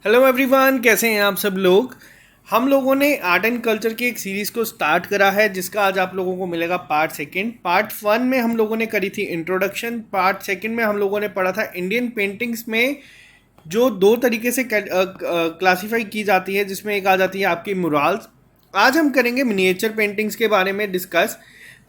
Hello everyone, कैसे हैं आप सब लोग। हम लोगों ने आर्ट एंड कल्चर की एक सीरीज़ को स्टार्ट करा है जिसका आज आप लोगों को मिलेगा पार्ट सेकंड। पार्ट वन में हम लोगों ने करी थी इंट्रोडक्शन। पार्ट सेकंड में हम लोगों ने पढ़ा था इंडियन पेंटिंग्स में जो दो तरीके से क्लासीफाई की जाती है, जिसमें एक आ जाती है आपकी मुराल्स। आज हम करेंगे मिनिएचर पेंटिंग्स के बारे में डिस्कस।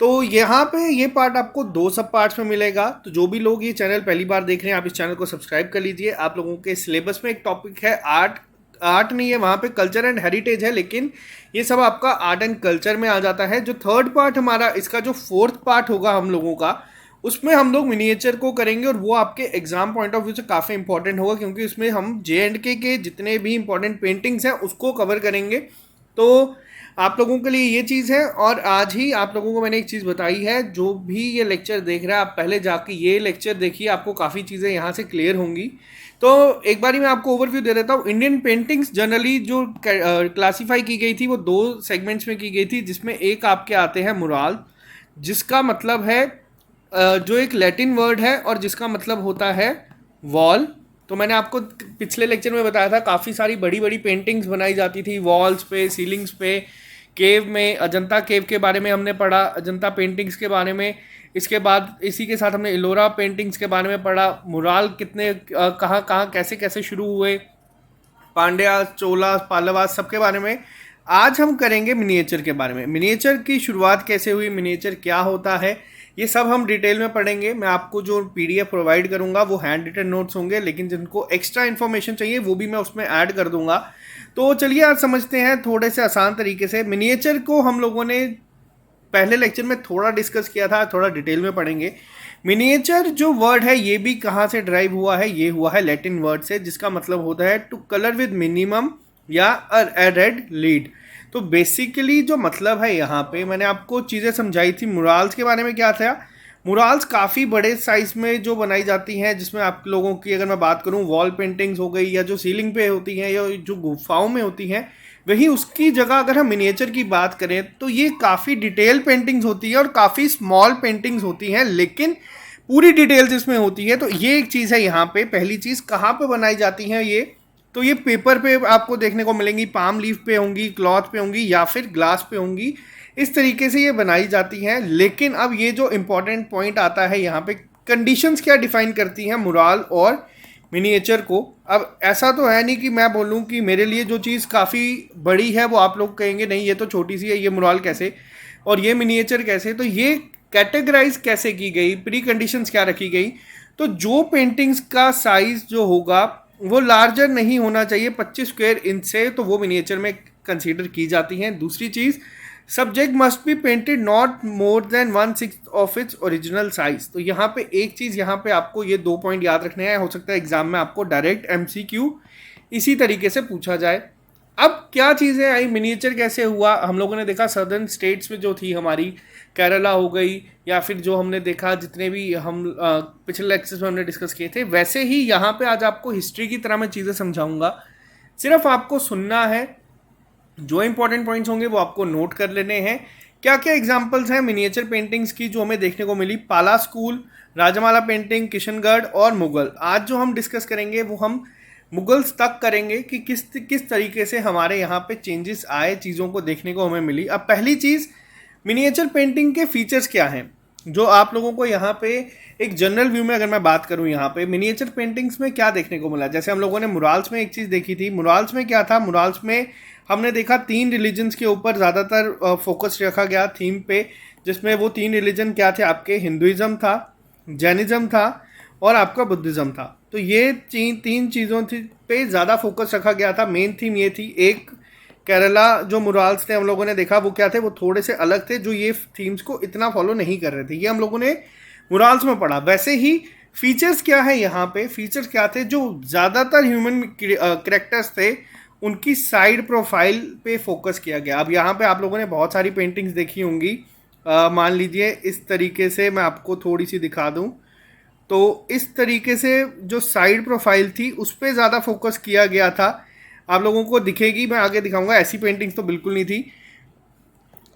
तो यहाँ पे ये पार्ट आपको दो सब पार्ट्स में मिलेगा। तो जो भी लोग ये चैनल पहली बार देख रहे हैं, आप इस चैनल को सब्सक्राइब कर लीजिए। आप लोगों के सिलेबस में एक टॉपिक है आर्ट। आर्ट नहीं है, वहाँ पे कल्चर एंड हेरिटेज है, लेकिन ये सब आपका आर्ट एंड कल्चर में आ जाता है। जो थर्ड पार्ट हमारा, इसका जो फोर्थ पार्ट होगा हम लोगों का, उसमें हम लोग मिनिएचर को करेंगे और वो आपके एग्जाम पॉइंट ऑफ व्यू से काफ़ी इंपॉर्टेंट होगा, क्योंकि उसमें हम जे.एंड.के जितने भी इंपॉर्टेंट पेंटिंग्स हैं उसको कवर करेंगे। तो आप लोगों के लिए ये चीज़ है। और आज ही आप लोगों को मैंने एक चीज़ बताई है, जो भी ये लेक्चर देख रहा है आप पहले जाके ये लेक्चर देखिए, आपको काफ़ी चीज़ें यहाँ से क्लियर होंगी। तो एक बारी मैं आपको ओवरव्यू दे देता हूँ। इंडियन पेंटिंग्स जनरली जो क्लासीफाई की गई थी वो दो सेगमेंट्स में की गई थी, जिसमें एक आपके आते हैं मुराल, जिसका मतलब है जो एक लैटिन वर्ड है और जिसका मतलब होता है वॉल। तो मैंने आपको पिछले लेक्चर में बताया था काफ़ी सारी बड़ी बड़ी पेंटिंग्स बनाई जाती थी वॉल्स पे, सीलिंग्स पे। केव में अजंता केव के बारे में हमने पढ़ा, अजंता पेंटिंग्स के बारे में। इसके बाद इसी के साथ हमने इलोरा पेंटिंग्स के बारे में पढ़ा। मुराल कितने कहाँ कहाँ कैसे कैसे शुरू हुए, पांड्या, चोला, पाल्लवा, सबके बारे में। आज हम करेंगे मिनिएचर के बारे में। मिनिएचर की शुरुआत कैसे हुई, मिनिएचर क्या होता है, ये सब हम डिटेल में पढ़ेंगे। मैं आपको जो पीडीएफ प्रोवाइड करूंगा वो हैंड रिटन नोट्स होंगे, लेकिन जिनको एक्स्ट्रा इन्फॉर्मेशन चाहिए वो भी मैं उसमें ऐड कर दूंगा। तो चलिए आज समझते हैं थोड़े से आसान तरीके से। मिनिएचर को हम लोगों ने पहले लेक्चर में थोड़ा डिस्कस किया था, थोड़ा डिटेल में पढ़ेंगे। मिनिएचर जो वर्ड है ये भी कहाँ से ड्राइव हुआ है, ये हुआ है लैटिन वर्ड से, जिसका मतलब होता है टू कलर विद मिनिमम या अ रेड लीड। तो बेसिकली जो मतलब है, यहाँ पे मैंने आपको चीज़ें समझाई थी। मुराल्स के बारे में क्या था, मुराल्स काफ़ी बड़े साइज में जो बनाई जाती हैं, जिसमें आप लोगों की अगर मैं बात करूं वॉल पेंटिंग्स हो गई, या जो सीलिंग पे होती हैं, या जो गुफाओं में होती हैं, वही उसकी जगह अगर हम मिनिएचर की बात करें तो ये काफ़ी डिटेल पेंटिंग्स होती है और काफ़ी स्मॉल पेंटिंग्स होती हैं, लेकिन पूरी डिटेल्स इसमें होती है। तो ये एक चीज़ है यहाँ पे। पहली चीज़ कहाँ पे बनाई जाती हैं ये, तो ये पेपर पे आपको देखने को मिलेंगी, पाम लीफ पे होंगी, क्लॉथ पे होंगी, या फिर ग्लास पे होंगी। इस तरीके से ये बनाई जाती हैं। लेकिन अब ये जो इम्पोर्टेंट पॉइंट आता है यहाँ पे, कंडीशंस क्या डिफाइन करती हैं मुराल और मिनिएचर को। अब ऐसा तो है नहीं कि मैं बोलूँ कि मेरे लिए जो चीज़ काफ़ी बड़ी है वो आप लोग कहेंगे नहीं ये तो छोटी सी है, ये मुराल कैसे और ये मिनिएचर कैसे। तो ये कैटेगराइज कैसे की गई, प्री कंडीशंस क्या रखी गई। तो जो पेंटिंग्स का साइज जो होगा वो लार्जर नहीं होना चाहिए 25 स्क्वायर इंच से, तो वो मिनिएचर में कंसीडर की जाती हैं। दूसरी चीज़, subject must be painted not more than 1/6 of its original size. तो यहाँ पे एक चीज़, यहाँ पे आपको ये 2 पॉइंट याद रखने हैं। हो सकता है एग्जाम में आपको डायरेक्ट एमसीक्यू इसी तरीके से पूछा जाए। अब क्या चीज़ें आई, मिनिएचर कैसे हुआ, हम लोगों ने देखा सदर्न स्टेट्स में जो थी हमारी, केरला हो गई, या फिर जो हमने देखा जितने भी हम पिछले लेक्चर्स में हमने डिस्कस किए थे, वैसे ही यहाँ पे आज आपको हिस्ट्री की तरह मैं चीज़ें समझाऊंगा। सिर्फ आपको सुनना है, जो इंपॉर्टेंट पॉइंट्स होंगे वो आपको नोट कर लेने हैं। क्या क्या एग्जांपल्स हैं मिनिएचर पेंटिंग्स की जो हमें देखने को मिली, पाला स्कूल, राजमाला पेंटिंग, किशनगढ़ और मुगल। आज जो हम डिस्कस करेंगे वो हम मुगल्स तक करेंगे कि किस किस तरीके से हमारे यहाँ पे चेंजेस आए, चीज़ों को देखने को हमें मिली। अब पहली चीज़, मिनिएचर पेंटिंग के फीचर्स क्या हैं, जो आप लोगों को यहाँ पे एक जनरल व्यू में अगर मैं बात करूँ, यहाँ पे मिनिएचर पेंटिंग्स में क्या देखने को मिला। जैसे हम लोगों ने मुराल्स में एक चीज़ देखी थी। मुराल्स में क्या था, मुराल्स में हमने देखा 3 रिलीजन्स के ऊपर ज़्यादातर फोकस रखा गया थीम पे, जिसमें वो 3 रिलीजन क्या थे आपके, हिंदुइज़्म था, जैनिज़्म था और आपका बुद्धिज़्म था। तो ये तीन चीज़ों पे ज़्यादा फोकस रखा गया था। मेन थीम ये थी। एक केरला जो मुराल्स थे हम लोगों ने देखा, वो क्या थे, वो थोड़े से अलग थे, जो ये थीम्स को इतना फॉलो नहीं कर रहे थे। ये हम लोगों ने मुराल्स में पढ़ा। वैसे ही फीचर्स क्या है यहाँ पे, फीचर्स क्या थे, जो ज़्यादातर ह्यूमन करेक्टर्स थे उनकी साइड प्रोफाइल पे फोकस किया गया। अब यहाँ पे आप लोगों ने बहुत सारी पेंटिंग्स देखी होंगी। मान लीजिए इस तरीके से मैं आपको थोड़ी सी दिखा दूँ, तो इस तरीके से जो साइड प्रोफाइल थी उस पर ज़्यादा फोकस किया गया था। आप लोगों को दिखेगी, मैं आगे दिखाऊंगा। ऐसी पेंटिंग्स तो बिल्कुल नहीं थी।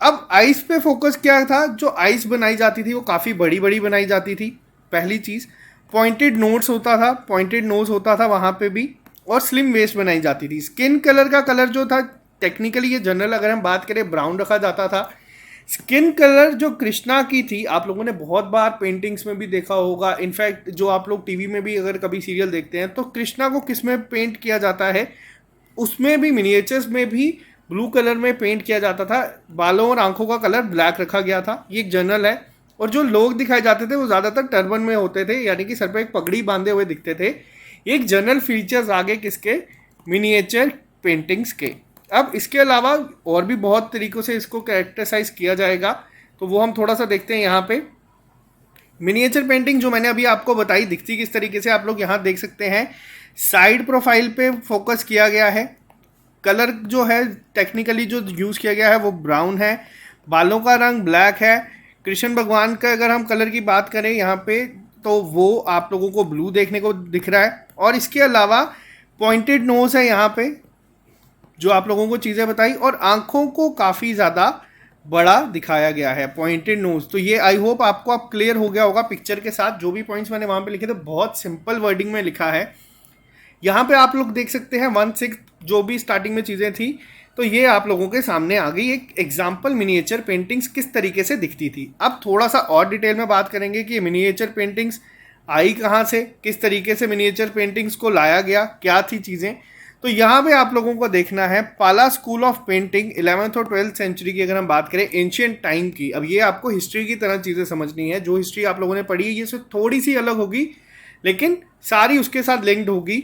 अब आइस पे फोकस क्या था, जो आइस बनाई जाती थी वो काफ़ी बड़ी बड़ी बनाई जाती थी। पहली चीज़, पॉइंटेड नोट्स होता था, पॉइंटेड नोज होता था वहाँ पे भी। और स्लिम वेस्ट बनाई जाती थी। स्किन कलर का कलर जो था, टेक्निकली ये जनरल अगर हम बात करें ब्राउन रखा जाता था। स्किन कलर जो कृष्णा की थी, आप लोगों ने बहुत बार पेंटिंग्स में भी देखा होगा, इनफैक्ट जो आप लोग टीवी में भी अगर कभी सीरियल देखते हैं तो कृष्णा को किस में पेंट किया जाता है, उसमें भी मिनिएचर्स में भी ब्लू कलर में पेंट किया जाता था। बालों और आंखों का कलर ब्लैक रखा गया था, ये एक जनरल है। और जो लोग दिखाए जाते थे वो ज़्यादातर टर्बन में होते थे, यानी कि सर पे एक पगड़ी बांधे हुए दिखते थे। एक जनरल फीचर्स आगे किसके, मिनिएचर पेंटिंग्स के। अब इसके अलावा और भी बहुत तरीक़ों से इसको कैरेक्टराइज किया जाएगा, तो वो हम थोड़ा सा देखते हैं यहाँ पे। मिनिएचर पेंटिंग जो मैंने अभी आपको बताई दिखती किस तरीके से, आप लोग यहाँ देख सकते हैं। साइड प्रोफाइल पे फोकस किया गया है। कलर जो है टेक्निकली जो यूज़ किया गया है वो ब्राउन है। बालों का रंग ब्लैक है। कृष्ण भगवान का अगर हम कलर की बात करें यहाँ पे, तो वो आप लोगों को ब्लू देखने को दिख रहा है। और इसके अलावा पॉइंटेड नोज है यहाँ पे, जो आप लोगों को चीज़ें बताई, और आंखों को काफ़ी ज़्यादा बड़ा दिखाया गया है, पॉइंटेड नोज। तो ये आई होप आपको अब क्लियर हो गया होगा पिक्चर के साथ। जो भी पॉइंट्स मैंने वहाँ पे लिखे थे बहुत सिंपल वर्डिंग में लिखा है। यहाँ पे आप लोग देख सकते हैं 1/6 जो भी स्टार्टिंग में चीज़ें थी, तो ये आप लोगों के सामने आ गई एक एग्जाम्पल मिनिएचर पेंटिंग्स किस तरीके से दिखती थी। अब थोड़ा सा और डिटेल में बात करेंगे कि मिनिएचर पेंटिंग्स आई कहाँ से, किस तरीके से मिनिएचर पेंटिंग्स को लाया गया, क्या थी चीज़ें। तो यहाँ पे आप लोगों को देखना है पाला स्कूल ऑफ पेंटिंग 11th और 12th सेंचुरी की अगर हम बात करें, एंशियंट टाइम की। अब ये आपको हिस्ट्री की तरह चीज़ें समझनी है। जो हिस्ट्री आप लोगों ने पढ़ी है ये सिर्फ थोड़ी सी अलग होगी, लेकिन सारी उसके साथ लिंक्ड होगी।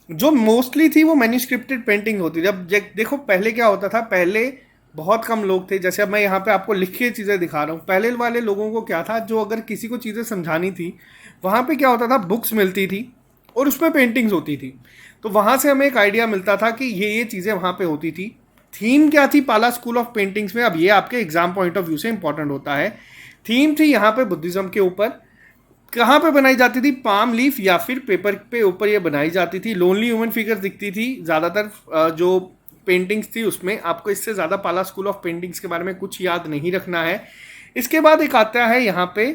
जो मोस्टली थी वो मैन्युस्क्रिप्टेड पेंटिंग होती थी। अब देखो पहले क्या होता था, पहले बहुत कम लोग थे। जैसे अब मैं यहाँ पे आपको लिख के चीज़ें दिखा रहा हूँ। पहले वाले लोगों को क्या था, जो अगर किसी को चीज़ें समझानी थी, वहाँ पे क्या होता था, बुक्स मिलती थी और उसमें पेंटिंग्स होती थी। तो वहाँ से हमें एक आइडिया मिलता था कि ये चीज़ें वहाँ पे होती थी। थीम क्या थी पाला स्कूल ऑफ पेंटिंग्स में, अब ये आपके एग्जाम पॉइंट ऑफ व्यू से इंपॉर्टेंट होता है। थीम थी यहाँ पे बुद्धिज़्म के ऊपर। कहाँ पे बनाई जाती थी, पाम लीफ या फिर पेपर पे ऊपर ये बनाई जाती थी। लोनली ह्यूमन फिगर दिखती थी ज़्यादातर जो पेंटिंग्स थी उसमें। आपको इससे ज़्यादा पाला स्कूल ऑफ पेंटिंग्स के बारे में कुछ याद नहीं रखना है। इसके बाद एक आता है यहाँ पे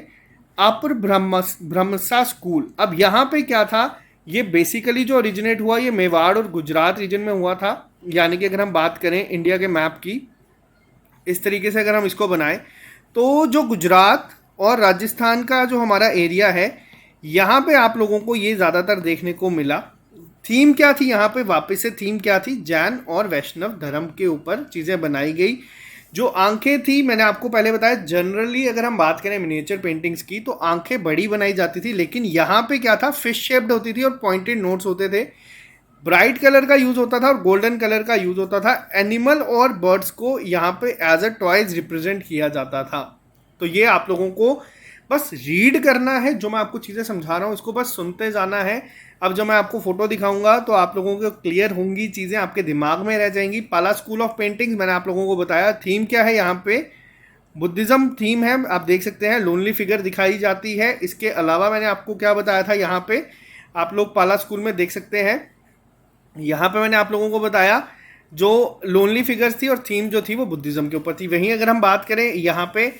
अपर ब्रह्मसा स्कूल। अब यहाँ पे क्या था, ये बेसिकली जो ओरिजिनेट हुआ ये मेवाड़ और गुजरात रीजन में हुआ था। यानी कि अगर हम बात करें इंडिया के मैप की, इस तरीके से अगर हम इसको बनाएं, तो जो गुजरात और राजस्थान का जो हमारा एरिया है, यहाँ पे आप लोगों को ये ज़्यादातर देखने को मिला। थीम क्या थी यहाँ पे, वापस से थीम क्या थी, जैन और वैष्णव धर्म के ऊपर चीज़ें बनाई गई। जो आंखें थी मैंने आपको पहले बताया, जनरली अगर हम बात करें मिनिएचर पेंटिंग्स की तो आंखें बड़ी बनाई जाती थी, लेकिन यहाँ पे क्या था, फिश शेप्ड होती थी और पॉइंटेड नोट्स होते थे। ब्राइट कलर का यूज़ होता था और गोल्डन कलर का यूज़ होता था। एनिमल और बर्ड्स को यहाँ पे एज अ टॉयज रिप्रेजेंट किया जाता था। तो ये आप लोगों को बस रीड करना है, जो मैं आपको चीज़ें समझा रहा हूँ उसको बस सुनते जाना है। अब जब मैं आपको फोटो दिखाऊंगा तो आप लोगों को क्लियर होंगी चीज़ें, आपके दिमाग में रह जाएंगी। पाला स्कूल ऑफ पेंटिंग्स मैंने आप लोगों को बताया। थीम क्या है यहाँ पे, बुद्धिज़्म थीम है। आप देख सकते हैं लोनली फिगर दिखाई जाती है। इसके अलावा मैंने आपको क्या बताया था, यहाँ पे आप लोग पाला स्कूल में देख सकते हैं, यहाँ पे मैंने आप लोगों को बताया जो लोनली फिगर्स थी और थीम जो थी वो बुद्धिज़्म के ऊपर थी। वहीं अगर हम बात करें यहाँ पे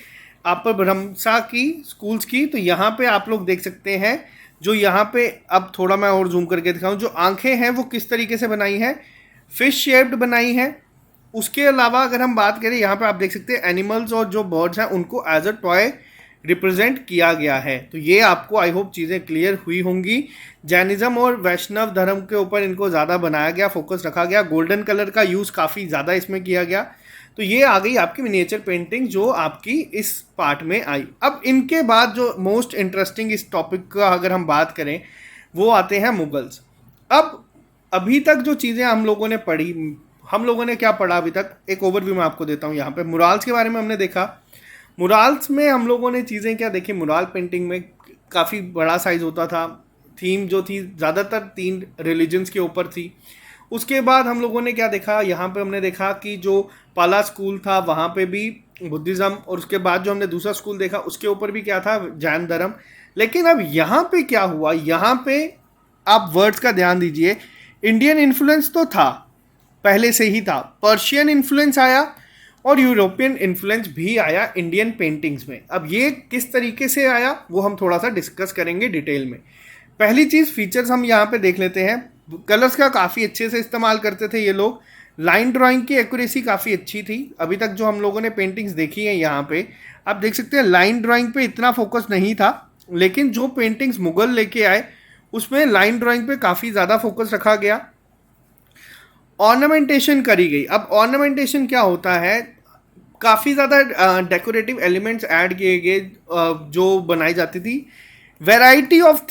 अपर ब्रह्मसा की स्कूल्स की, तो यहाँ पे आप लोग देख सकते हैं जो यहाँ पे, अब थोड़ा मैं और जूम करके दिखाऊं, जो आंखें हैं वो किस तरीके से बनाई हैं, फिश शेप्ड बनाई हैं। उसके अलावा अगर हम बात करें यहाँ पे आप देख सकते हैं एनिमल्स और जो बर्ड्स हैं उनको एज अ टॉय रिप्रेजेंट किया गया है। तो ये आपको आई होप चीज़ें क्लियर हुई होंगी। जैनिज़्म और वैष्णव धर्म के ऊपर इनको ज़्यादा बनाया गया, फोकस रखा गया। गोल्डन कलर का यूज़ काफ़ी ज़्यादा इसमें किया गया। तो ये आ गई आपकी मिनिएचर पेंटिंग जो आपकी इस पार्ट में आई। अब इनके बाद जो मोस्ट इंटरेस्टिंग इस टॉपिक का अगर हम बात करें, वो आते हैं मुगल्स। अब अभी तक जो चीज़ें हम लोगों ने पढ़ी, हम लोगों ने क्या पढ़ा अभी तक, एक ओवरव्यू मैं आपको देता हूँ। यहाँ पे मुराल्स के बारे में हमने देखा। मुराल्स में हम लोगों ने चीज़ें क्या देखी, मुराल पेंटिंग में काफ़ी बड़ा साइज़ होता था। थीम जो थी ज़्यादातर 3 रिलीजन्स के ऊपर थी। उसके बाद हम लोगों ने क्या देखा, यहाँ पे हमने देखा कि जो पाला स्कूल था वहाँ पे भी बुद्धिज़्म, और उसके बाद जो हमने दूसरा स्कूल देखा उसके ऊपर भी क्या था, जैन धर्म। लेकिन अब यहाँ पे क्या हुआ, यहाँ पे आप वर्ड्स का ध्यान दीजिए। इंडियन इन्फ्लुएंस तो था, पहले से ही था। पर्शियन इन्फ्लुएंस आया और यूरोपियन इन्फ्लुएंस भी आया इंडियन पेंटिंग्स में। अब ये किस तरीके से आया वो हम थोड़ा सा डिस्कस करेंगे डिटेल में। पहली चीज़ फीचर्स हम यहाँ पे देख लेते हैं। कलर्स का काफ़ी अच्छे से इस्तेमाल करते थे ये लोग। लाइन ड्राइंग की एक्यूरेसी काफ़ी अच्छी थी। अभी तक जो हम लोगों ने पेंटिंग्स देखी हैं यहाँ पे आप देख सकते हैं लाइन ड्राइंग पे इतना फोकस नहीं था, लेकिन जो पेंटिंग्स मुगल लेके आए उसमें लाइन ड्राइंग पे काफ़ी ज़्यादा फोकस रखा गया। ऑर्नामेंटेशन करी गई। अब ऑर्नामेंटेशन क्या होता है, काफ़ी ज़्यादा डेकोरेटिव एलिमेंट्स ऐड किए गए जो बनाई जाती थी। वैरायटी ऑफ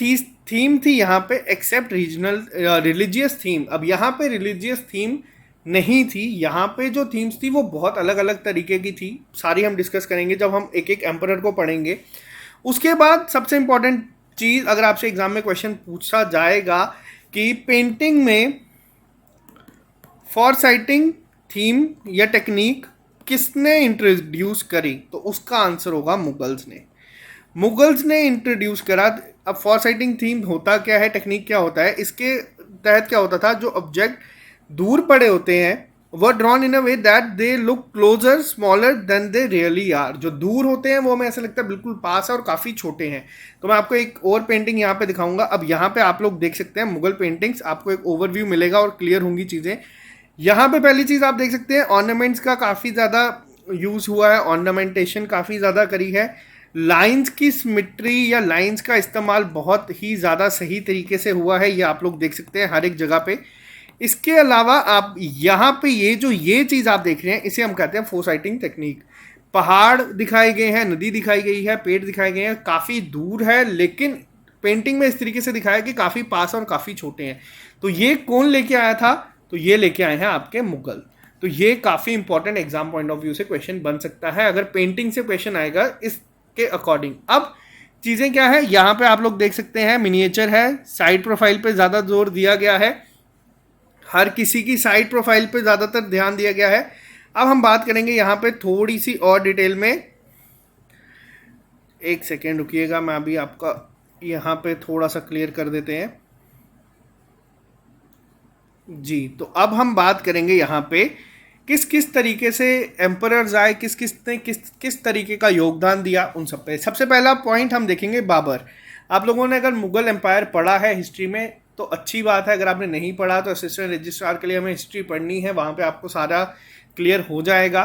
थीम थी यहाँ पे एक्सेप्ट रीजनल रिलीजियस थीम। अब यहाँ पे रिलीजियस थीम नहीं थी, यहाँ पे जो थीम्स थी वो बहुत अलग अलग तरीके की थी। सारी हम डिस्कस करेंगे जब हम एक एक एम्परर को पढ़ेंगे। उसके बाद सबसे इंपॉर्टेंट चीज़, अगर आपसे एग्जाम में क्वेश्चन पूछा जाएगा कि पेंटिंग में फॉरसाइटिंग थीम या टेक्निक किसने इंट्रोड्यूस करी, तो उसका आंसर होगा मुगल्स ने। मुगल्स ने इंट्रोड्यूस करा। अब फॉरसाइटिंग थीम होता क्या है, टेक्निक क्या होता है, इसके तहत क्या होता था, जो ऑब्जेक्ट दूर पड़े होते हैं वो drawn in a way that they look closer smaller than they really are. जो दूर होते हैं वो हमें ऐसा लगता है बिल्कुल पास है और काफ़ी छोटे हैं। तो मैं आपको एक और पेंटिंग यहाँ पे दिखाऊंगा। अब यहाँ पे आप लोग देख सकते हैं मुगल पेंटिंग्स, आपको एक ओवरव्यू मिलेगा और क्लियर होंगी चीज़ें। यहाँ पे पहली चीज़ आप देख सकते हैं ऑर्नामेंट्स का काफ़ी ज़्यादा यूज़ हुआ है, ऑर्नामेंटेशन काफ़ी ज़्यादा करी है। लाइंस की सिमेट्री या लाइंस का इस्तेमाल बहुत ही ज़्यादा सही तरीके से हुआ है, ये आप लोग देख सकते हैं हर एक जगह पे। इसके अलावा आप यहाँ पे ये चीज़ आप देख रहे हैं इसे हम कहते हैं फोरसाइटिंग टेक्निक। पहाड़ दिखाए गए हैं, नदी दिखाई गई है, पेड़ दिखाए गए हैं, काफ़ी दूर है लेकिन पेंटिंग में इस तरीके से दिखाया कि काफ़ी पास और काफ़ी छोटे हैं। तो ये कौन लेके आया था, तो ये लेके आए हैं आपके मुगल। तो ये काफ़ी important exam point of view से क्वेश्चन बन सकता है अगर पेंटिंग से क्वेश्चन आएगा इसके अकॉर्डिंग। अब चीज़ें क्या है, यहाँ पे आप लोग देख सकते हैं मिनिएचर है, साइड प्रोफाइल पे ज़्यादा जोर दिया गया है, हर किसी की साइड प्रोफाइल पे ज़्यादातर ध्यान दिया गया है। अब हम बात करेंगे यहाँ पे थोड़ी सी और डिटेल में। एक सेकेंड रुकिएगा, मैं अभी आपका यहाँ पे थोड़ा सा क्लियर कर देते हैं जी। तो अब हम बात करेंगे यहाँ पे किस किस तरीके से एम्परर्स आए, किस तरीके का योगदान दिया उन सब पे। सबसे पहला पॉइंट हम देखेंगे बाबर। आप लोगों ने अगर मुगल एम्पायर पढ़ा है हिस्ट्री में तो अच्छी बात है, अगर आपने नहीं पढ़ा तो असिस्टेंट रजिस्ट्रार के लिए हमें हिस्ट्री पढ़नी है, वहाँ पे आपको सारा क्लियर हो जाएगा।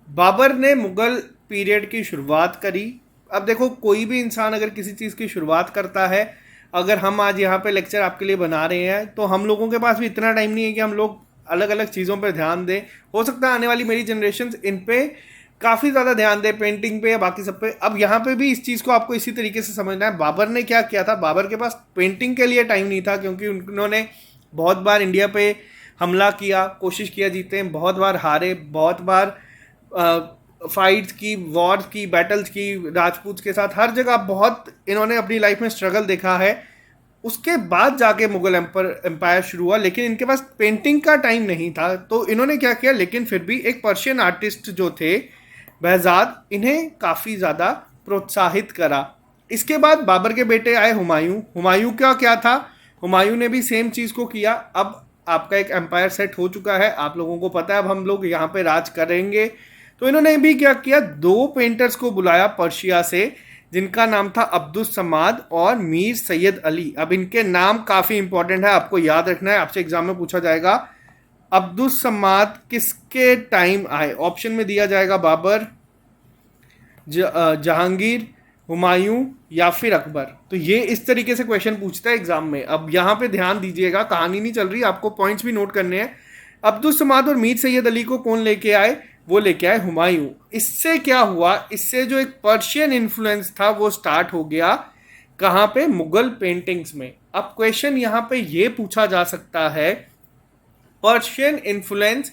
बाबर ने मुगल पीरियड की शुरुआत करी। अब देखो कोई भी इंसान अगर किसी चीज़ की शुरुआत करता है, अगर हम आज यहाँ पे लेक्चर आपके लिए बना रहे हैं तो हम लोगों के पास भी इतना टाइम नहीं है कि हम लोग अलग अलग चीज़ों पर ध्यान दें। हो सकता है आने वाली मेरी जनरेशन इन पे काफ़ी ज़्यादा ध्यान दे, पेंटिंग पे या बाकी सब पे। अब यहाँ पे भी इस चीज़ को आपको इसी तरीके से समझना है। बाबर ने क्या किया था, बाबर के पास पेंटिंग के लिए टाइम नहीं था क्योंकि उन्होंने बहुत बार इंडिया पे हमला किया, कोशिश किया जीते, बहुत बार हारे, बहुत बार फाइट्स की, वॉर्स की, बैटल्स की राजपूत के साथ, हर जगह बहुत इन्होंने अपनी लाइफ में स्ट्रगल देखा है। उसके बाद जाके मुगल एम्पायर शुरू हुआ, लेकिन इनके पास पेंटिंग का टाइम नहीं था। तो इन्होंने क्या किया, लेकिन फिर भी एक पर्शियन आर्टिस्ट जो थे बहजाद, इन्हें काफ़ी ज़्यादा प्रोत्साहित करा। इसके बाद बाबर के बेटे आए हुमायूं। हुमायूं का क्या था, हुमायूं ने भी सेम चीज़ को किया। अब आपका एक एम्पायर सेट हो चुका है, आप लोगों को पता है अब हम लोग यहाँ पे राज करेंगे। तो इन्होंने भी क्या किया, दो पेंटर्स को बुलाया पर्शिया से, जिनका नाम था अब्दुस समाद और मीर सैयद अली। अब इनके नाम काफ़ी इंपॉर्टेंट है, आपको याद रखना है, आपसे एग्जाम में पूछा जाएगा। अब्दुस समाद किसके टाइम आए, ऑप्शन में दिया जाएगा बाबर, जहांगीर, हुमायूं या फिर अकबर। तो ये इस तरीके से क्वेश्चन पूछता है एग्जाम में। अब यहाँ पे ध्यान दीजिएगा, कहानी नहीं चल रही, आपको पॉइंट्स भी नोट करने हैं। अब्दुस समाद और मीर सैयद अली को कौन लेके आए, वो लेके आए हुमायूं। इससे क्या हुआ, इससे जो एक पर्शियन इन्फ्लुएंस था वो स्टार्ट हो गया, कहाँ पे, मुगल पेंटिंग्स में। अब क्वेश्चन यहाँ पे ये पूछा जा सकता है, पर्शियन इन्फ्लुएंस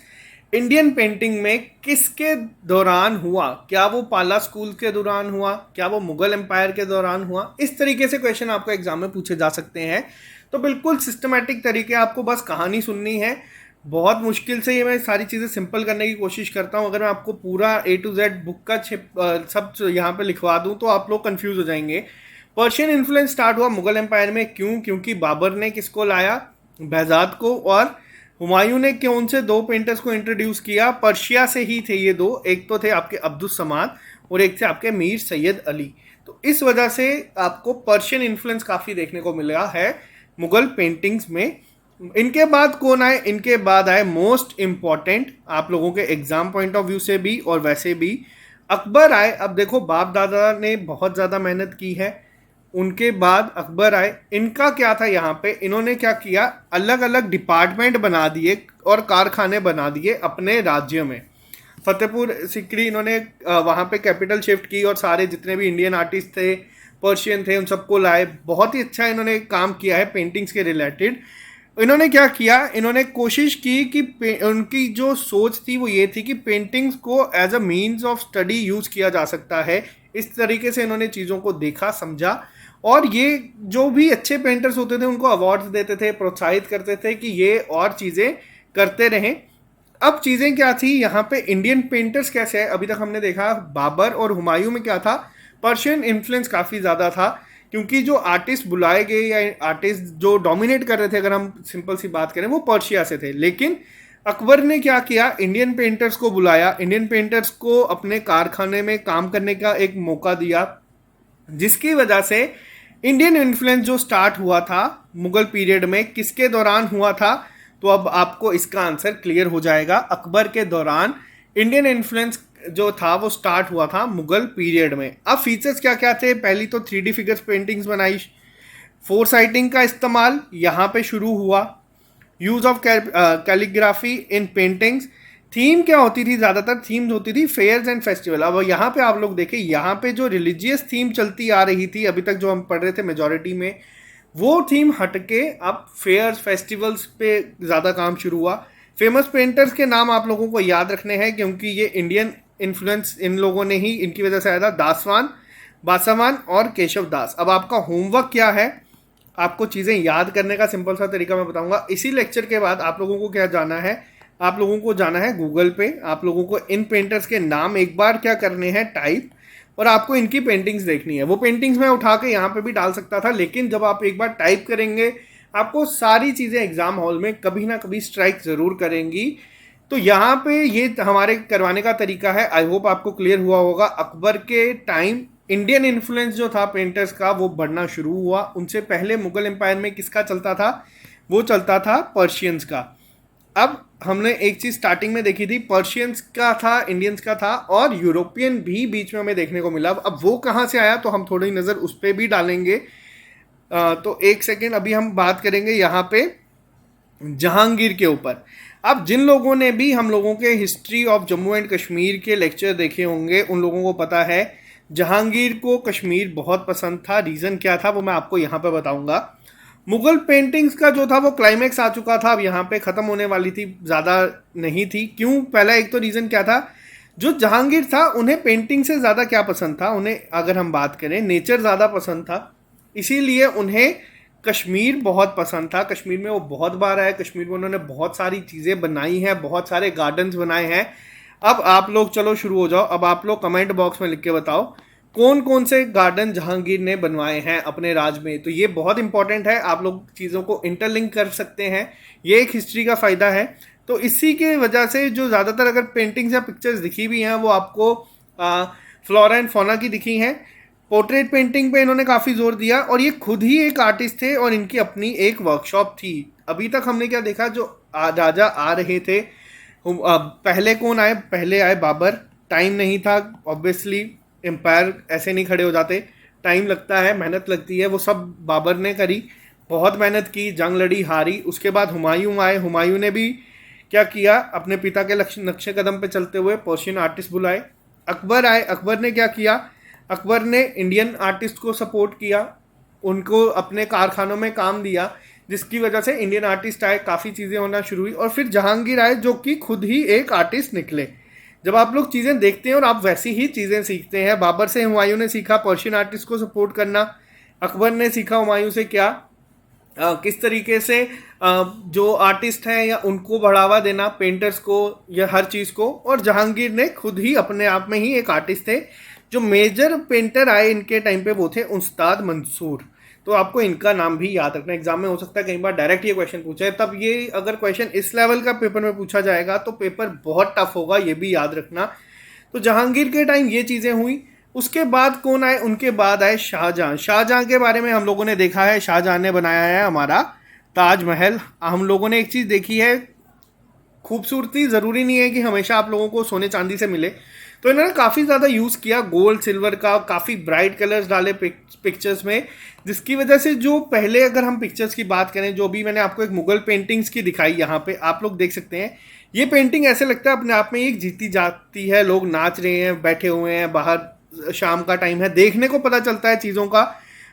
इंडियन पेंटिंग में किसके दौरान हुआ, क्या वो पाला स्कूल के दौरान हुआ, क्या वो मुगल एम्पायर के दौरान हुआ। इस तरीके से क्वेश्चन आपको एग्जाम में पूछे जा सकते हैं। तो बिल्कुल सिस्टमैटिक तरीके, आपको बस कहानी सुननी है। बहुत मुश्किल से ये मैं सारी चीज़ें सिंपल करने की कोशिश करता हूँ। अगर मैं आपको पूरा A to Z बुक का सब यहाँ पे लिखवा दूँ तो आप लोग कंफ्यूज हो जाएंगे। पर्शियन इन्फ्लुएंस स्टार्ट हुआ मुगल एम्पायर में, क्यों, क्योंकि बाबर ने किसको लाया, बहजाद को, और हुमायूं ने कौन से दो पेंटर्स को इंट्रोड्यूस किया, पर्शिया से ही थे ये दो, एक तो थे आपके अब्दुस समाद और एक थे आपके मीर सैयद अली। तो इस वजह से आपको पर्शियन इन्फ्लुएंस काफ़ी देखने को मिला है मुगल पेंटिंग्स में। इनके बाद कौन आए? इनके बाद आए मोस्ट इम्पॉर्टेंट आप लोगों के एग्जाम पॉइंट ऑफ व्यू से भी और वैसे भी, अकबर आए। अब देखो बाप दादा ने बहुत ज़्यादा मेहनत की है, उनके बाद अकबर आए। इनका क्या था यहाँ पे, इन्होंने क्या किया, अलग अलग डिपार्टमेंट बना दिए और कारखाने बना दिए अपने राज्य में। फतेहपुर सिकरी इन्होंने वहाँ पे कैपिटल शिफ्ट की और सारे जितने भी इंडियन आर्टिस्ट थे, पर्शियन थे, उन सबको लाए। बहुत ही अच्छा इन्होंने काम किया है पेंटिंग्स के रिलेटेड। इन्होंने क्या किया, इन्होंने कोशिश की कि उनकी जो सोच थी वो ये थी कि पेंटिंग्स को as a means of study use किया जा सकता है। इस तरीके से इन्होंने चीज़ों को देखा, समझा, और ये जो भी अच्छे पेंटर्स होते थे उनको अवार्ड्स देते थे, प्रोत्साहित करते थे कि ये और चीज़ें करते रहें। अब चीज़ें क्या थी यहाँ पे, इंडियन पेंटर्स कैसे है, अभी तक हमने देखा बाबर और हुमायूं में क्या था, पर्शियन इन्फ्लुएंस काफ़ी ज़्यादा था, क्योंकि जो आर्टिस्ट बुलाए गए या आर्टिस्ट जो डोमिनेट कर रहे थे, अगर हम सिंपल सी बात करें, वो पर्शिया से थे। लेकिन अकबर ने क्या किया, इंडियन पेंटर्स को बुलाया, इंडियन पेंटर्स को अपने कारखाने में काम करने का एक मौका दिया, जिसकी वजह से इंडियन इन्फ्लुएंस जो स्टार्ट हुआ था मुगल पीरियड में, किसके दौरान हुआ था? तो अब आपको इसका आंसर क्लियर हो जाएगा, अकबर के दौरान इंडियन इन्फ्लुएंस जो था वो स्टार्ट हुआ था मुगल पीरियड में। अब फीचर्स क्या क्या थे? पहली तो 3D फिगर्स पेंटिंग्स बनाई, फोर साइटिंग का इस्तेमाल यहाँ पे शुरू हुआ, use of calligraphy in paintings. Theme क्या होती थी? ज़्यादातर थीम्स होती थी फेयर्स एंड फेस्टिवल। अब यहाँ पे आप लोग देखें, यहाँ पे जो रिलीजियस थीम चलती आ रही थी अभी तक जो हम पढ़ रहे थे मेजॉरिटी में, वो थीम हटके अब फेयर्स फेस्टिवल्स पे ज़्यादा काम शुरू हुआ। फेमस पेंटर्स के नाम आप लोगों को याद रखने हैं, क्योंकि ये इंडियन इन्फ्लुएंस इन लोगों ने ही, इनकी वजह से आया था, दासवान, बासावान और केशव दास। अब आपका होमवर्क क्या है, आपको चीज़ें याद करने का सिंपल सा तरीका मैं बताऊंगा। इसी लेक्चर के बाद आप लोगों को क्या जाना है, आप लोगों को जाना है गूगल पे, आप लोगों को इन पेंटर्स के नाम एक बार क्या करने हैं, टाइप, और आपको इनकी पेंटिंग्स देखनी है। वो पेंटिंग्स मैं उठा के यहाँ पे भी डाल सकता था, लेकिन जब आप एक बार टाइप करेंगे आपको सारी चीज़ें एग्जाम हॉल में कभी ना कभी स्ट्राइक ज़रूर करेंगी। तो यहाँ पे ये हमारे करवाने का तरीका है। आई होप आपको क्लियर हुआ होगा। अकबर के टाइम इंडियन इन्फ्लुएंस जो था पेंटर्स का वो बढ़ना शुरू हुआ। उनसे पहले मुगल एम्पायर में किसका चलता था? वो चलता था पर्शियंस का। अब हमने एक चीज़ स्टार्टिंग में देखी थी, पर्शियंस का था, इंडियंस का था, और यूरोपियन भी बीच में हमें देखने को मिला। अब वो कहाँ से आया तो हम थोड़ी नज़र उस पर भी डालेंगे। तो एक सेकेंड, अभी हम बात करेंगे यहाँ पे जहांगीर के ऊपर। अब जिन लोगों ने भी हम लोगों के history of Jammu and Kashmir के लेक्चर देखे होंगे उन लोगों को पता है जहांगीर को कश्मीर बहुत पसंद था। रीज़न क्या था वो मैं आपको यहाँ पे बताऊंगा। मुगल पेंटिंग्स का जो था वो क्लाइमैक्स आ चुका था, अब यहाँ पे ख़त्म होने वाली थी, ज़्यादा नहीं थी। क्यों? पहला एक तो रीज़न क्या था, जो जहांगीर था उन्हें पेंटिंग से ज़्यादा क्या पसंद था, उन्हें अगर हम बात करें नेचर ज़्यादा पसंद था, इसीलिए उन्हें कश्मीर बहुत पसंद था। कश्मीर में वो बहुत बार आए, कश्मीर में उन्होंने बहुत सारी चीज़ें बनाई हैं, बहुत सारे गार्डन्स बनाए हैं। अब आप लोग चलो शुरू हो जाओ। अब आप लोग कमेंट बॉक्स में लिख के बताओ कौन कौन से गार्डन जहांगीर ने बनवाए हैं अपने राज में। तो ये बहुत इंपॉर्टेंट है, आप लोग चीज़ों को इंटरलिंक कर सकते हैं, ये एक हिस्ट्री का फ़ायदा है। तो इसी के वजह से जो ज़्यादातर अगर पेंटिंग्स या पिक्चर्स दिखी भी हैं वो आपको फ्लोरा एंड फौना की दिखी हैं। पोर्ट्रेट पेंटिंग पे इन्होंने काफ़ी जोर दिया, और ये खुद ही एक आर्टिस्ट थे और इनकी अपनी एक वर्कशॉप थी। अभी तक हमने क्या देखा, जो राजा आ रहे थे, पहले कौन आए? पहले आए बाबर। टाइम नहीं था, ऑब्वियसली एम्पायर ऐसे नहीं खड़े हो जाते, टाइम लगता है, मेहनत लगती है, वो सब बाबर ने करी, बहुत मेहनत की, जंग लड़ी, हारी। उसके बाद हुमायूं आए, हुमायूं ने भी क्या किया, अपने पिता के नक्शे कदम पे चलते हुए पर्शियन आर्टिस्ट बुलाए। अकबर आए, अकबर ने क्या किया, अकबर ने इंडियन आर्टिस्ट को सपोर्ट किया, उनको अपने कारखानों में काम दिया, जिसकी वजह से इंडियन आर्टिस्ट आए, काफ़ी चीज़ें होना शुरू हुई। और फिर जहांगीर आए जो कि खुद ही एक आर्टिस्ट निकले। जब आप लोग चीज़ें देखते हैं और आप वैसी ही चीज़ें सीखते हैं, बाबर से हुमायूं ने सीखा पर्शियन आर्टिस्ट को सपोर्ट करना, अकबर ने सीखा हुमायूं से क्या किस तरीके से जो आर्टिस्ट हैं या उनको बढ़ावा देना, पेंटर्स को या हर चीज़ को। और जहांगीर ने खुद ही अपने आप में ही एक आर्टिस्ट थे। जो मेजर पेंटर आए इनके टाइम पे वो थे उस्ताद मंसूर। तो आपको इनका नाम भी याद रखना, एग्जाम में हो सकता है कई बार डायरेक्ट ये क्वेश्चन पूछा है, तब ये अगर क्वेश्चन इस लेवल का पेपर में पूछा जाएगा तो पेपर बहुत टफ होगा, ये भी याद रखना। तो जहांगीर के टाइम ये चीज़ें हुई। उसके बाद कौन आए? उनके बाद आए शाहजहां। शाहजहां के बारे में हम लोगों ने देखा है, शाहजहां ने बनाया है हमारा ताजमहल। हम लोगों ने एक चीज़ देखी है, खूबसूरती ज़रूरी नहीं है कि हमेशा आप लोगों को सोने चांदी से मिले, तो इन्होंने काफ़ी ज़्यादा यूज़ किया गोल्ड सिल्वर का, काफ़ी ब्राइट कलर्स डाले पिक्चर्स में, जिसकी वजह से जो पहले अगर हम पिक्चर्स की बात करें, जो भी मैंने आपको एक मुगल पेंटिंग्स की दिखाई, यहाँ पे आप लोग देख सकते हैं, ये पेंटिंग ऐसे लगता है अपने आप में एक जीती जाती है, लोग नाच रहे हैं, बैठे हुए हैं बाहर, शाम का टाइम है, देखने को पता चलता है चीज़ों का।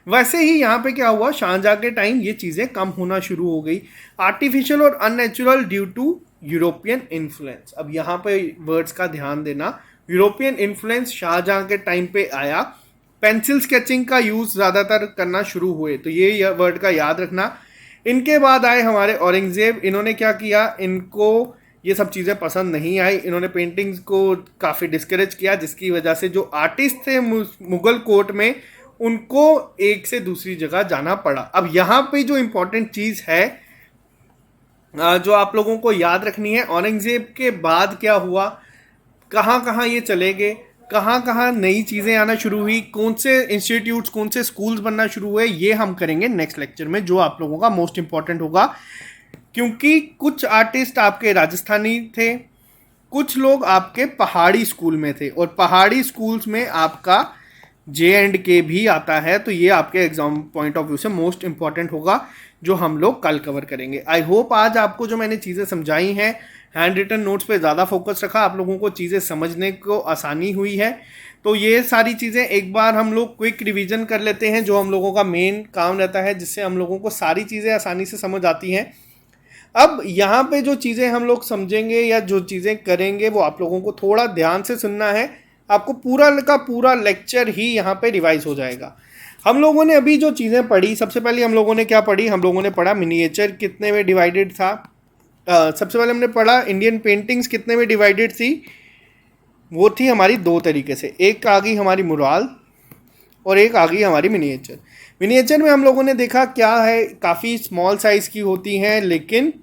वैसे ही यहाँ पे क्या हुआ, शाहजहाँ के टाइम ये चीज़ें कम होना शुरू हो गई, आर्टिफिशियल और unnatural due to European influence. अब यहाँ पे वर्ड्स का ध्यान देना, यूरोपियन इन्फ्लुएंस शाहजहाँ के टाइम पे आया, पेंसिल स्केचिंग का यूज़ ज़्यादातर करना शुरू हुए, तो ये वर्ड का याद रखना। इनके बाद आए हमारे औरंगजेब, इन्होंने क्या किया, इनको ये सब चीज़ें पसंद नहीं आई, इन्होंने पेंटिंग्स को काफ़ी डिस्करेज किया, जिसकी वजह से जो आर्टिस्ट थे मुगल कोर्ट में, उनको एक से दूसरी जगह जाना पड़ा। अब यहाँ पे जो इम्पोर्टेंट चीज़ है जो आप लोगों को याद रखनी है, औरंगजेब के बाद क्या हुआ, कहाँ कहाँ ये चले गए, कहाँ कहाँ नई चीज़ें आना शुरू हुई, कौन से इंस्टीट्यूट्स, कौन से स्कूल्स बनना शुरू हुए, ये हम करेंगे नेक्स्ट लेक्चर में, जो आप लोगों का मोस्ट इंपॉर्टेंट होगा। क्योंकि कुछ आर्टिस्ट आपके राजस्थानी थे, कुछ लोग आपके पहाड़ी स्कूल में थे, और पहाड़ी स्कूल्स में आपका J&K भी आता है, तो ये आपके एग्जाम पॉइंट ऑफ व्यू से मोस्ट इंपॉर्टेंट होगा, जो हम लोग कल कवर करेंगे। आई होप आज आपको जो मैंने चीज़ें समझाई हैं, हैंड रिटन नोट्स पे ज़्यादा फोकस रखा, आप लोगों को चीज़ें समझने को आसानी हुई है। तो ये सारी चीज़ें एक बार हम लोग क्विक रिवीजन कर लेते हैं, जो हम लोगों का मेन काम रहता है, जिससे हम लोगों को सारी चीज़ें आसानी से समझ आती हैं। अब यहाँ पे जो चीज़ें हम लोग समझेंगे या जो चीज़ें करेंगे, वो आप लोगों को थोड़ा ध्यान से सुनना है, आपको पूरा का पूरा लेक्चर ही यहाँ पे रिवाइज हो जाएगा। हम लोगों ने अभी जो चीज़ें पढ़ी, सबसे पहले हम लोगों ने क्या पढ़ी, हम लोगों ने पढ़ा मिनिएचर कितने में डिवाइडेड था। सबसे पहले हमने पढ़ा इंडियन पेंटिंग्स कितने में डिवाइडेड थी, वो थी हमारी दो तरीके से, एक आ गई हमारी मुराल और एक आ गई हमारी मिनिएचर। मिनिएचर में हम लोगों ने देखा क्या है, काफ़ी स्मॉल साइज़ की होती हैं, लेकिन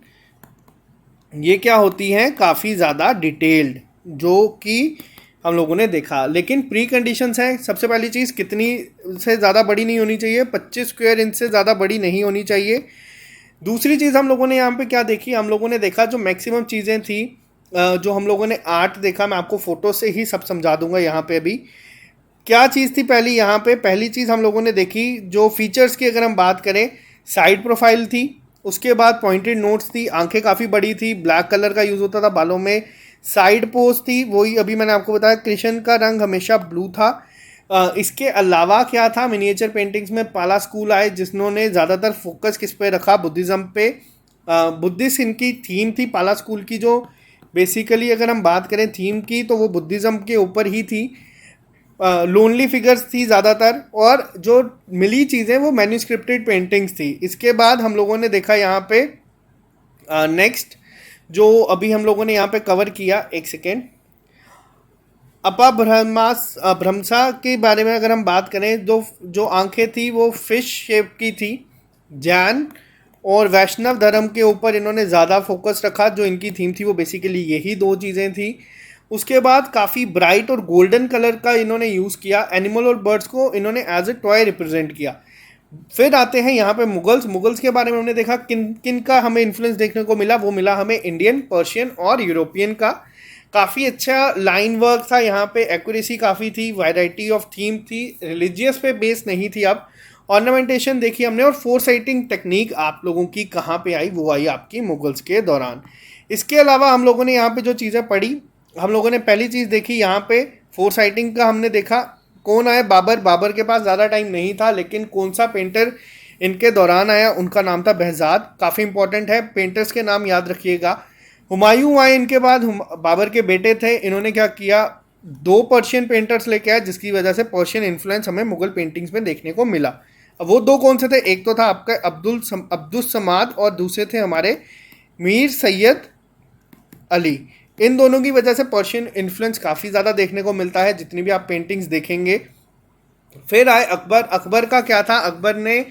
ये क्या होती हैं, काफ़ी ज़्यादा डिटेल्ड, जो कि हम लोगों ने देखा। लेकिन प्री कंडीशंस हैं, सबसे पहली चीज़ कितनी से ज़्यादा बड़ी नहीं होनी चाहिए, 25 स्क्वायर इंच से ज़्यादा बड़ी नहीं होनी चाहिए। दूसरी चीज़ हम लोगों ने यहाँ पे क्या देखी, हम लोगों ने देखा जो मैक्सिमम चीज़ें थी, जो हम लोगों ने आर्ट देखा, मैं आपको फ़ोटो से ही सब समझा दूंगा। यहाँ पे अभी क्या चीज़ थी, पहली यहाँ पे पहली चीज़ हम लोगों ने देखी, जो फीचर्स की अगर हम बात करें, साइड प्रोफाइल थी, उसके बाद पॉइंटेड नोट्स थी, आंखें काफ़ी बड़ी थी, ब्लैक कलर का यूज़ होता था बालों में, साइड पोज थी, वही अभी मैंने आपको बताया, कृष्ण का रंग हमेशा ब्लू था। इसके अलावा क्या था, मिनिएचर पेंटिंग्स में पाला स्कूल आए, जिन्होंने ज़्यादातर फोकस किस पे रखा, बुद्धिज़्म पे। बुद्धिस्ट इनकी थीम थी पाला स्कूल की, जो बेसिकली अगर हम बात करें थीम की, तो वो बुद्धिज़्म के ऊपर ही थी। लोनली फिगर्स थी ज़्यादातर, और जो मिली चीज़ें वो मैन्यूस्क्रिप्टेड पेंटिंग्स थी। इसके बाद हम लोगों ने देखा यहाँ पे नेक्स्ट जो अभी हम लोगों ने यहाँ पे कवर किया, एक सेकेंड, भ्रमसा के बारे में अगर हम बात करें, जो आंखें थी वो फिश शेप की थी। जैन और वैष्णव धर्म के ऊपर इन्होंने ज़्यादा फोकस रखा, जो इनकी थीम थी वो बेसिकली यही दो चीज़ें थी। उसके बाद काफ़ी ब्राइट और गोल्डन कलर का इन्होंने यूज़ किया, एनिमल और बर्ड्स को इन्होंने एज ए टॉय रिप्रेजेंट किया। फिर आते हैं यहाँ पे मुगल्स के बारे में हमने देखा किन किन का हमें इन्फ्लुएंस देखने को मिला, वो मिला हमें इंडियन, पर्शियन और यूरोपियन का। काफ़ी अच्छा लाइन वर्क था यहाँ पे, एक्यूरेसी काफ़ी थी, वैरायटी ऑफ थीम थी, रिलीजियस पे बेस नहीं थी। अब ऑर्नामेंटेशन देखी हमने, और फोर साइटिंग टेक्निक आप लोगों की कहाँ पे आई, वो आई आपकी मुगल्स के दौरान। इसके अलावा हम लोगों ने यहाँ पे जो चीज़ें पढ़ी, हम लोगों ने पहली चीज़ देखी यहाँ पे फोर साइटिंग का हमने देखा, कौन आए, बाबर के पास ज़्यादा टाइम नहीं था, लेकिन कौन सा पेंटर इनके दौरान आया, उनका नाम था behzad। काफ़ी इंपॉर्टेंट है, पेंटर्स के नाम याद रखिएगा। हुमायूं आए इनके बाद, बाबर के बेटे थे, इन्होंने क्या किया, दो पर्शियन पेंटर्स लेके आए, जिसकी वजह से पर्शियन इन्फ्लुएंस हमें मुगल पेंटिंग्स में देखने को मिला। अब वो दो कौन से थे, एक तो था आपका अब्दुल समाद, और दूसरे थे हमारे मीर सैयद अली। इन दोनों की वजह से पर्शियन इन्फ्लुएंस काफ़ी ज़्यादा देखने को मिलता है, जितनी भी आप पेंटिंग्स देखेंगे। फिर आए अकबर का क्या था, अकबर ने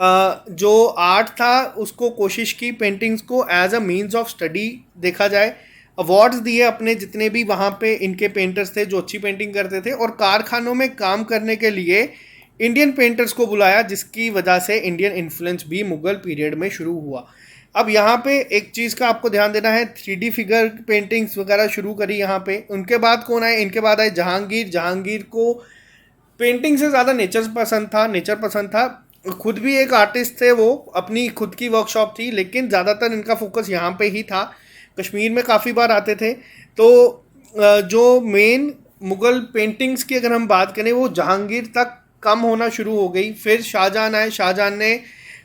जो आर्ट था उसको कोशिश की पेंटिंग्स को as a means of study देखा जाए, अवार्ड्स दिए अपने जितने भी वहाँ पे इनके पेंटर्स थे जो अच्छी पेंटिंग करते थे, और कारखानों में काम करने के लिए इंडियन पेंटर्स को बुलाया, जिसकी वजह से इंडियन इन्फ्लुएंस भी मुगल पीरियड में शुरू हुआ। अब यहाँ पे एक चीज़ का आपको ध्यान देना है, 3D फिगर पेंटिंग्स वगैरह शुरू करी यहाँ पे। उनके बाद कौन आए? इनके बाद आए जहांगीर। जहांगीर को पेंटिंग से ज़्यादा नेचर पसंद था। खुद भी एक आर्टिस्ट थे वो, अपनी खुद की वर्कशॉप थी, लेकिन ज़्यादातर इनका फोकस यहाँ पे ही था। कश्मीर में काफ़ी बार आते थे। तो जो मेन मुग़ल पेंटिंग्स की अगर हम बात करें, वो जहांगीर तक कम होना शुरू हो गई। फिर शाहजहां आए। शाहजहां ने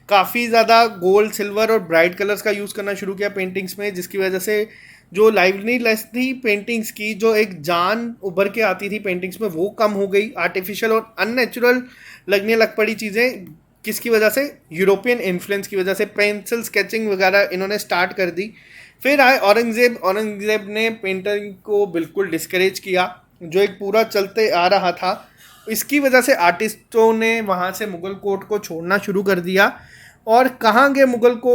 काफ़ी ज़्यादा गोल्ड, सिल्वर और ब्राइट कलर्स का यूज़ करना शुरू किया पेंटिंग्स में, जिसकी वजह से जो लाइवलीनेस थी पेंटिंग्स की, जो एक जान उभर के आती थी पेंटिंग्स में, वो कम हो गई। आर्टिफिशियल और अननेचुरल लगने लग पड़ी चीज़ें। किसकी वजह से? यूरोपियन इन्फ्लुएंस की वजह से। पेंसिल स्केचिंग वगैरह इन्होंने स्टार्ट कर दी। फिर आए औरंगज़ेब। औरंगज़ेब ने पेंटिंग को बिल्कुल डिस्करेज किया, जो एक पूरा चलते आ रहा था। इसकी वजह से आर्टिस्टों ने वहाँ से मुग़ल कोर्ट को छोड़ना शुरू कर दिया। और कहाँ गए मुग़ल को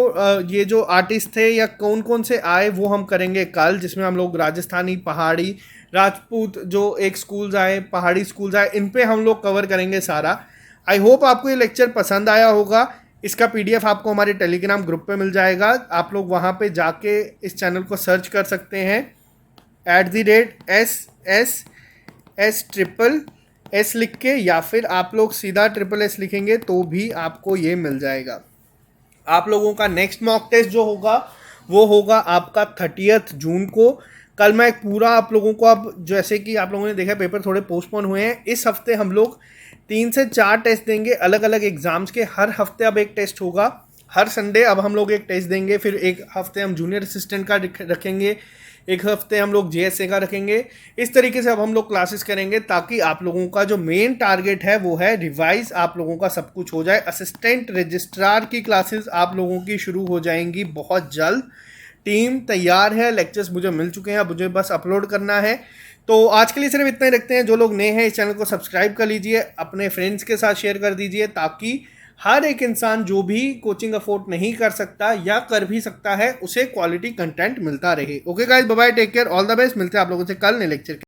ये जो आर्टिस्ट थे, या कौन कौन से आए, वो हम करेंगे कल, जिसमें हम लोग राजस्थानी, पहाड़ी, राजपूत जो एक स्कूल्स आए, पहाड़ी स्कूल्स आए, इन पे हम लोग कवर करेंगे सारा। आई होप आपको ये लेक्चर पसंद आया होगा। इसका PDF आपको हमारे टेलीग्राम ग्रुप पे मिल जाएगा। आप लोग वहाँ पे जाके इस चैनल को सर्च कर सकते हैं, @SSS लिख के, या फिर आप लोग सीधा SSS लिखेंगे तो भी आपको ये मिल जाएगा। आप लोगों का नेक्स्ट मॉक टेस्ट जो होगा वो होगा आपका 30 जून को। कल मैं एक पूरा आप लोगों को, अब जैसे कि आप लोगों ने देखा पेपर थोड़े पोस्टपोन हुए हैं, इस हफ्ते हम लोग 3 से 4 टेस्ट देंगे अलग अलग एग्जाम्स के। हर हफ्ते अब एक टेस्ट होगा, हर संडे अब हम लोग एक टेस्ट देंगे। फिर एक हफ्ते हम जूनियर असिस्टेंट का रखेंगे, एक हफ्ते हम लोग JSA का रखेंगे। इस तरीके से अब हम लोग क्लासेस करेंगे, ताकि आप लोगों का जो मेन टारगेट है वो है रिवाइज, आप लोगों का सब कुछ हो जाए। असिस्टेंट रजिस्ट्रार की क्लासेस आप लोगों की शुरू हो जाएंगी बहुत जल्द। टीम तैयार है, लेक्चर्स मुझे मिल चुके हैं, अब मुझे बस अपलोड करना है। तो आज के लिए सिर्फ इतना ही रखते हैं। जो लोग नए हैं, इस चैनल को सब्सक्राइब कर लीजिए, अपने फ्रेंड्स के साथ शेयर कर दीजिए, ताकि हर एक इंसान जो भी कोचिंग अफोर्ड नहीं कर सकता या कर भी सकता है, उसे क्वालिटी कंटेंट मिलता रहे। Okay guys, bye bye, take care, all the best. मिलते हैं आप लोगों से कल नए लेक्चर के।